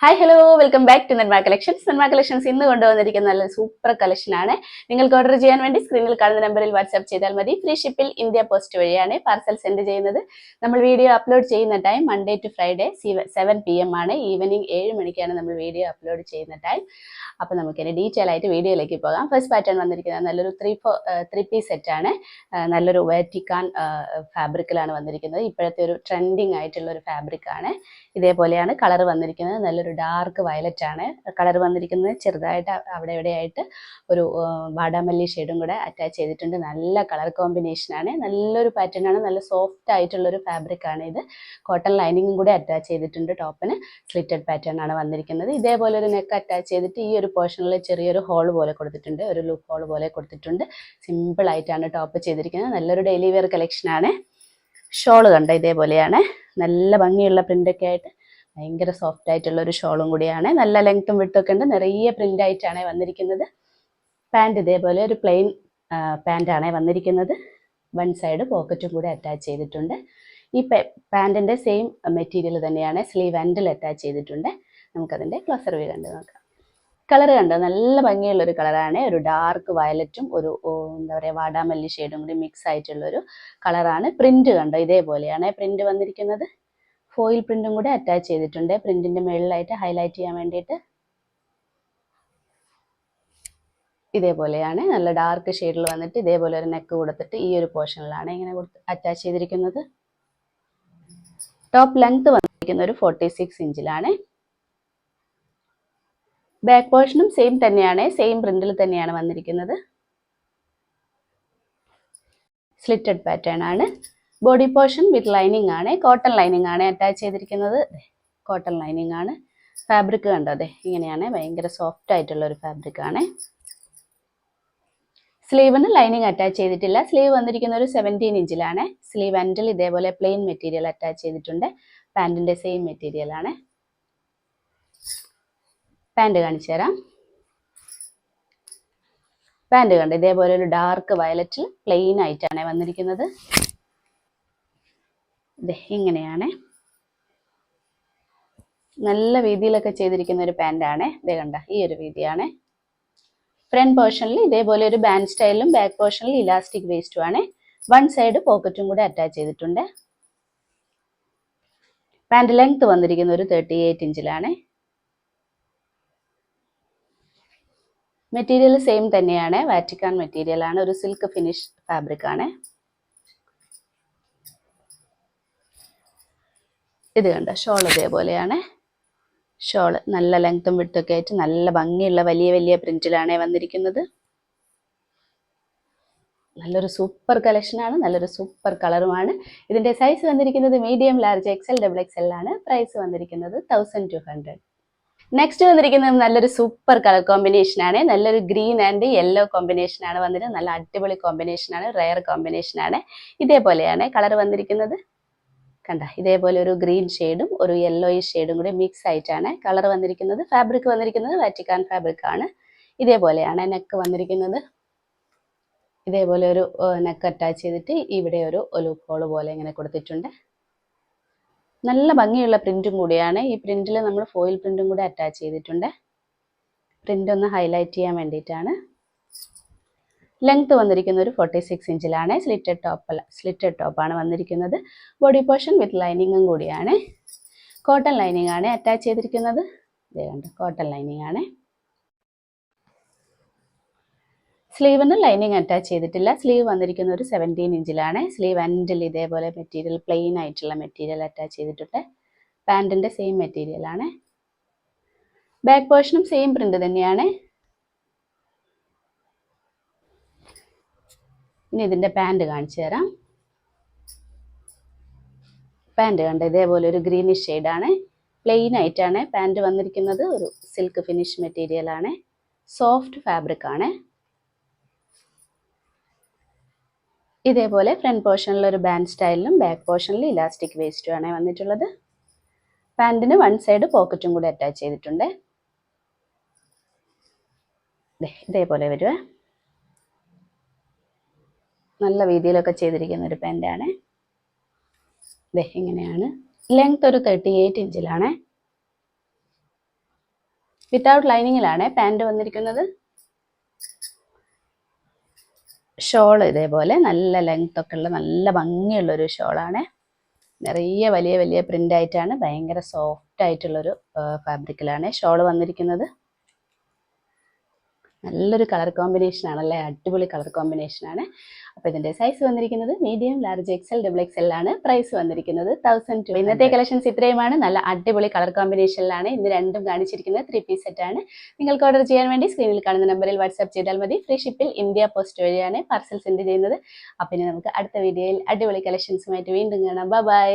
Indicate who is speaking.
Speaker 1: Hi hello welcome back to Nenma collections. Nenma collections ഇന്ന് കൊണ്ടുവന്നിരിക്കുന്ന നല്ല സൂപ്പർ കളക്ഷൻ ആണ്. നിങ്ങൾക്ക് ഓർഡർ ചെയ്യാൻ വേണ്ടി സ്ക്രീനിൽ കാണുന്ന നമ്പറിൽ വാട്സ്ആപ്പ് ചെയ്താൽ മതി. ഫ്രീ ഷിപ്പിൽ ഇന്ത്യ പോസ്റ്റ് വഴിയാണ് പാർസൽ സെൻഡ് ചെയ്യുന്നത്. നമ്മൾ വീഡിയോ അപ്ലോഡ് ചെയ്യുന്ന time Monday to Friday 7 PM ആണ്. ഈവനിങ് 7 മണിക്കാണ് നമ്മൾ വീഡിയോ അപ്ലോഡ് ചെയ്യുന്ന ടൈം. അപ്പോൾ നമുക്കിനി ഡീറ്റെയിൽ ആയിട്ട് വീഡിയോയിലേക്ക് പോകാം. ഫസ്റ്റ് പാറ്റേൺ വന്നിരിക്കുന്നത് നല്ലൊരു ത്രീ പീസ് സെറ്റ് ആണ്. നല്ലൊരു വാറ്റിക്കാൻ ഫാബ്രിക്കിലാണ് വന്നിരിക്കുന്നത്. ഇപ്പോഴത്തെ ഒരു ട്രെൻഡിങ് ആയിട്ടുള്ള ഒരു ഫാബ്രിക് ആണ്. ഇതേപോലെയാണ് കളർ വന്നിരിക്കുന്നത്. നല്ലൊരു ഡാർക്ക് വയലറ്റ് ആണ് കളർ വന്നിരിക്കുന്നത്. ചെറുതായിട്ട് അവിടെ എവിടെയായിട്ട് ഒരു വാടാമല്ലി ഷെയ്ഡും കൂടെ അറ്റാച്ച് ചെയ്തിട്ടുണ്ട്. നല്ല കളർ കോമ്പിനേഷൻ ആണ്. നല്ലൊരു പാറ്റേൺ ആണ്. നല്ല സോഫ്റ്റ് ആയിട്ടുള്ള ഒരു ഫാബ്രിക് ആണ് ഇത്. കോട്ടൺ ലൈനിങ്ങും കൂടെ അറ്റാച്ച് ചെയ്തിട്ടുണ്ട്. ടോപ്പിന് സ്ലിറ്റഡ് പാറ്റേൺ ആണ് വന്നിരിക്കുന്നത്. ഇതേപോലെ ഒരു നെക്ക് അറ്റാച്ച് ചെയ്തിട്ട് ഈ ഒരു പോർഷനിൽ ചെറിയൊരു ഹോൾ പോലെ കൊടുത്തിട്ടുണ്ട്. ഒരു ലൂപ്പ് ഹോൾ പോലെ കൊടുത്തിട്ടുണ്ട്. സിമ്പിൾ ആയിട്ടാണ് ടോപ്പ് ചെയ്തിരിക്കുന്നത്. നല്ലൊരു ഡെയിലി വെയർ കളക്ഷൻ ആണ്. ഷോള് കണ്ട ഇതേപോലെയാണ്. നല്ല ഭംഗിയുള്ള പ്രിന്റൊക്കെ ആയിട്ട് ഭയങ്കര സോഫ്റ്റ് ആയിട്ടുള്ള ഒരു ഷോളും കൂടിയാണ്. നല്ല ലെങ്ത്തും വിട്ടൊക്കെ ഉണ്ട്. നിറയെ പ്രിന്റ് ആയിട്ടാണ് വന്നിരിക്കുന്നത്. പാൻറ് ഇതേപോലെ ഒരു പ്ലെയിൻ പാൻ്റ് ആണ് വന്നിരിക്കുന്നത്. വൺ സൈഡ് പോക്കറ്റും കൂടി അറ്റാച്ച് ചെയ്തിട്ടുണ്ട്. ഈ പാൻറ്റിൻ്റെ സെയിം മെറ്റീരിയൽ തന്നെയാണ് സ്ലീവ് എൻഡിൽ അറ്റാച്ച് ചെയ്തിട്ടുണ്ട്. നമുക്കതിൻ്റെ ക്ലോസർ വ്യൂ കണ്ട് നോക്കാം. കളർ കണ്ടോ, നല്ല ഭംഗിയുള്ള ഒരു കളറാണ്. ഒരു ഡാർക്ക് വയലറ്റും ഒരു എന്താ പറയുക വാടാമല്ലി ഷെയ്ഡും കൂടി മിക്സ് ആയിട്ടുള്ളൊരു കളറാണ്. പ്രിന്റ് കണ്ടോ, ഇതേപോലെയാണ് പ്രിന്റ് വന്നിരിക്കുന്നത്. ഫോയിൽ പ്രിന്റും കൂടെ അറ്റാച്ച് ചെയ്തിട്ടുണ്ട്. പ്രിന്റിന്റെ മുകളിലായിട്ട് ഹൈലൈറ്റ് ചെയ്യാൻ വേണ്ടിയിട്ട് ഇതേപോലെയാണ് നല്ല ഡാർക്ക് ഷെയ്ഡിൽ വന്നിട്ട് ഇതേപോലെ ഒരു നെക്ക് കൊടുത്തിട്ട് ഈ ഒരു പോർഷനിലാണ് ഇങ്ങനെ അറ്റാച്ച് ചെയ്തിരിക്കുന്നത്. ടോപ്പ് ലെങ്ത് വന്നിരിക്കുന്ന ഒരു 46 ഇഞ്ചിലാണ്. ബാക്ക് പോർഷനും സെയിം തന്നെയാണ്. സെയിം പ്രിന്റിൽ തന്നെയാണ് വന്നിരിക്കുന്നത്. സ്ലിറ്റഡ് പാറ്റേൺ ആണ്. ബോഡി പോർഷൻ വിത്ത് ലൈനിങ് ആണ്. കോട്ടൺ ലൈനിങ് ആണ് അറ്റാച്ച് ചെയ്തിരിക്കുന്നത്. കോട്ടൺ ലൈനിങ് ആണ്. ഫാബ്രിക് കണ്ടോ, അതെ ഇങ്ങനെയാണ്. ഭയങ്കര സോഫ്റ്റ് ആയിട്ടുള്ള ഒരു ഫാബ്രിക് ആണ്. സ്ലീവിന് ലൈനിങ് അറ്റാച്ച് ചെയ്തിട്ടില്ല. സ്ലീവ് വന്നിരിക്കുന്ന ഒരു 17 ഇഞ്ചിലാണ്. സ്ലീവ് എൻഡിൽ ഇതേപോലെ പ്ലെയിൻ മെറ്റീരിയൽ അറ്റാച്ച് ചെയ്തിട്ടുണ്ട്. പാൻറ്റിന്റെ സെയിം മെറ്റീരിയൽ ആണ്. പാൻറ് കാണിച്ചു തരാം. പാൻറ് കണ്ട് ഇതേപോലെ ഒരു ഡാർക്ക് വയലറ്റിൽ പ്ലെയിൻ ആയിട്ടാണ് വന്നിരിക്കുന്നത്. ഇങ്ങനെയാണ്. നല്ല വീതിയിലൊക്കെ ചെയ്തിരിക്കുന്ന ഒരു പാൻ്റാണ്. ഇതേ കണ്ട ഈ ഒരു വീതിയാണ്. ഫ്രണ്ട് പോർഷനിൽ ഇതേപോലെ ഒരു ബാൻഡ് സ്റ്റൈലും ബാക്ക് പോർഷനിൽ ഇലാസ്റ്റിക് വേസ്റ്റും ആണ്. വൺ സൈഡ് പോക്കറ്റും കൂടെ അറ്റാച്ച് ചെയ്തിട്ടുണ്ട്. പാൻറ് ലെങ്ത് വന്നിരിക്കുന്ന ഒരു 38 ഇഞ്ചിലാണ്. മെറ്റീരിയൽ സെയിം തന്നെയാണ്. വാറ്റിക്കാൻ മെറ്റീരിയൽ ആണ്. ഒരു സിൽക്ക് ഫിനിഷ് ഫാബ്രിക് ആണ്. ഇത് കണ്ട ഷോൾ ഇതേപോലെയാണ്. ഷോള് നല്ല ലെങ്ത്തും വിട്ടൊക്കെ ആയിട്ട് നല്ല ഭംഗിയുള്ള വലിയ വലിയ പ്രിന്റിലാണ് വന്നിരിക്കുന്നത്. നല്ലൊരു സൂപ്പർ കളക്ഷനാണ്. നല്ലൊരു സൂപ്പർ കളറുമാണ്. ഇതിന്റെ സൈസ് വന്നിരിക്കുന്നത് മീഡിയം, ലാർജ്, XL, XXL ആണ്. പ്രൈസ് വന്നിരിക്കുന്നത് 1200. നെക്സ്റ്റ് വന്നിരിക്കുന്നത് നല്ലൊരു സൂപ്പർ കളർ കോമ്പിനേഷൻ ആണ്. നല്ലൊരു ഗ്രീൻ ആൻഡ് യെല്ലോ കോമ്പിനേഷൻ ആണ് വന്നിട്ട് നല്ല അടിപൊളി കോമ്പിനേഷൻ ആണ്. റയർ കോമ്പിനേഷൻ ആണ്. ഇതേപോലെയാണ് കളർ വന്നിരിക്കുന്നത്. കണ്ട ഇതേപോലെ ഒരു ഗ്രീൻ ഷെയ്ഡും ഒരു യെല്ലോയിഷ് ഷെയ്ഡും കൂടി മിക്സ് ആയിട്ടാണ് കളർ വന്നിരിക്കുന്നത്. ഫാബ്രിക് വന്നിരിക്കുന്നത് വാറ്റിക്കാൻ ഫാബ്രിക് ആണ്. ഇതേപോലെയാണ് നെക്ക് വന്നിരിക്കുന്നത്. ഇതേപോലെ ഒരു നെക്ക് അറ്റാച്ച് ചെയ്തിട്ട് ഇവിടെ ഒരു ലൂപ്പ് ഹോൾ പോലെ ഇങ്ങനെ കൊടുത്തിട്ടുണ്ട്. നല്ല ഭംഗിയുള്ള പ്രിന്റും കൂടിയാണ്. ഈ പ്രിന്റിൽ നമ്മൾ ഫോയിൽ പ്രിന്റും കൂടെ അറ്റാച്ച് ചെയ്തിട്ടുണ്ട്. പ്രിന്റ് ഒന്ന് ഹൈലൈറ്റ് ചെയ്യാൻ വേണ്ടിയിട്ടാണ്. ലെങ്ത് വന്നിരിക്കുന്ന ഒരു 46 ഇഞ്ചിലാണ്. സ്ലിറ്റഡ് ടോപ്പാണ് വന്നിരിക്കുന്നത്. ബോഡി പോർഷൻ വിത്ത് ലൈനിങ്ങും കൂടിയാണ്. കോട്ടൺ ലൈനിങ് ആണ് അറ്റാച്ച് ചെയ്തിരിക്കുന്നത്. ഇതേ കണ്ട് കോട്ടൺ ലൈനിങ് ആണ്. സ്ലീവിന് ലൈനിങ് അറ്റാച്ച് ചെയ്തിട്ടില്ല. സ്ലീവ് വന്നിരിക്കുന്ന ഒരു 17 ഇഞ്ചിലാണ്. സ്ലീവ് എൻഡിൽ ഇതേപോലെ മെറ്റീരിയൽ പ്ലെയിൻ ആയിട്ടുള്ള മെറ്റീരിയൽ അറ്റാച്ച് ചെയ്തിട്ടുണ്ട്. പാൻറ്റിന്റെ സെയിം മെറ്റീരിയൽ ആണ്. ബാക്ക് പോർഷനും സെയിം പ്രിന്റ് തന്നെയാണ്. ഇനി ഇതിന്റെ പാൻറ് കാണിച്ചു തരാം. പാൻറ് കണ്ട ഇതേപോലെ ഒരു ഗ്രീനിഷ് ഷെയ്ഡാണ്. പ്ലെയിൻ ആയിട്ടാണ് പാൻറ് വന്നിരിക്കുന്നത്. ഒരു സിൽക്ക് ഫിനിഷ് മെറ്റീരിയൽ ആണ്. സോഫ്റ്റ് ഫാബ്രിക് ആണ്. ഇതേപോലെ ഫ്രണ്ട് പോർഷനിൽ ഒരു ബാൻഡ് സ്റ്റൈലിലും ബാക്ക് പോർഷനിൽ ഇലാസ്റ്റിക് വേസ്റ്റും ആണ് വന്നിട്ടുള്ളത്. പാൻറ്റിന് വൺ സൈഡ് പോക്കറ്റും കൂടി അറ്റാച്ച് ചെയ്തിട്ടുണ്ട്. ഇതേപോലെ വരുവേ. നല്ല വീതിയിലൊക്കെ ചെയ്തിരിക്കുന്ന ഒരു പാൻ്റാണ്. ഇങ്ങനെയാണ്. ലെങ്ത് ഒരു 38 ഇഞ്ചിലാണ്. വിത്തൗട്ട് ലൈനിങ്ങിലാണ് പാൻറ് വന്നിരിക്കുന്നത്. ഷോൾ ഇതേപോലെ നല്ല ലെങ്ത് ഒക്കെ ഉള്ള നല്ല ഭംഗിയുള്ളൊരു ഷോളാണ്. നിറയെ വലിയ വലിയ പ്രിന്റ് ആയിട്ടാണ്, ഭയങ്കര സോഫ്റ്റ് ആയിട്ടുള്ളൊരു ഫാബ്രിക്കിലാണ് ഷോൾ വന്നിരിക്കുന്നത്. നല്ലൊരു കളർ കോമ്പിനേഷൻ ആണല്ലേ, അടിപൊളി കളർ കോമ്പിനേഷൻ ആണ്. അപ്പോൾ ഇതിന്റെ സൈസ് വന്നിരിക്കുന്നത് medium, large, XL, double XL ആണ്. പ്രൈസ് വന്നിരിക്കുന്നത് 1200. ഇന്നത്തെ കളക്ഷൻസ് ഇത്രയുമാണ്. നല്ല അടിപൊളി കളർ കോമ്പിനേഷനിലാണ് ഇന്ന് രണ്ടും കാണിച്ചിരിക്കുന്നത്. 3 പീസ് സെറ്റ് ആണ്. നിങ്ങൾക്ക് ഓർഡർ ചെയ്യാൻ വേണ്ടി സ്ക്രീനിൽ കാണുന്ന നമ്പറിൽ വാട്സ്ആപ്പ് ചെയ്താൽ മതി. ഫ്രീ ഷിപ്പിൽ ഇന്ത്യ പോസ്റ്റ് വഴിയാണ് പാർസൽ സെൻഡ് ചെയ്യുന്നത്. അപ്പോൾ ഇനി നമുക്ക് അടുത്ത വീഡിയോയിൽ അടിപൊളി കളക്ഷൻസുമായിട്ട് വീണ്ടും കാണാം. ബൈ.